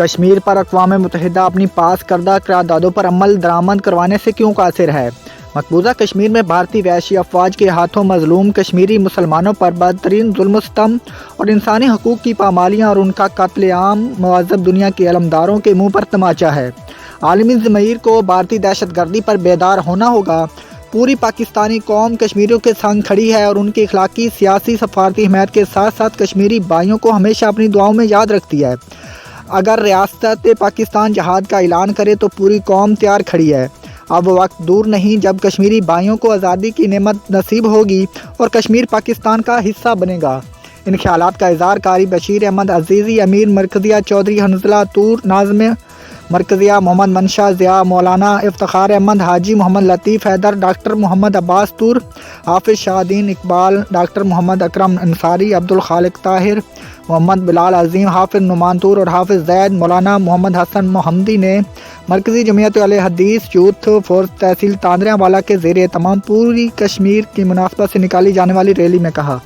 کشمیر پر اقوام متحدہ اپنی پاس کردہ قراردادوں پر عمل درآمد کروانے سے کیوں قاصر ہے؟ مقبوضہ کشمیر میں بھارتی وحشی افواج کے ہاتھوں مظلوم کشمیری مسلمانوں پر بدترین ظلم و ستم اور انسانی حقوق کی پامالیاں اور ان کا قتل عام معذب دنیا کے علمداروں کے منہ پر تماچا ہے۔ عالمی ضمیر کو بھارتی دہشت گردی پر بیدار ہونا ہوگا۔ پوری پاکستانی قوم کشمیریوں کے سنگ کھڑی ہے اور ان کی اخلاقی، سیاسی، سفارتی حمایت کے ساتھ ساتھ کشمیری بھائیوں کو ہمیشہ اپنی دعاؤں میں یاد رکھتی ہے۔ اگر ریاست پاکستان جہاد کا اعلان کرے تو پوری قوم تیار کھڑی ہے۔ اب وہ وقت دور نہیں جب کشمیری بھائیوں کو آزادی کی نعمت نصیب ہوگی اور کشمیر پاکستان کا حصہ بنے گا۔ ان خیالات کا اظہار قاری بشیر احمد عزیزی، امیر مرکزیہ چودھری حنظلہ طور، ناظم مرکزیہ محمد منشا ضیاء، مولانا افتخار احمد، حاجی محمد لطیف حیدر، ڈاکٹر محمد عباس طور، حافظ شاہ دین اقبال، ڈاکٹر محمد اکرم انصاری، عبدالخالق طاہر، محمد بلال عظیم، حافظ نعمان طور اور حافظ زید، مولانا محمد حسن محمدی نے مرکزی جمعیت اہل حدیث یوتھ فورس تحصیل تاندریاں والا کے زیر اہتمام پوری کشمیر کی مناسبت سے نکالی جانے والی ریلی میں کہا۔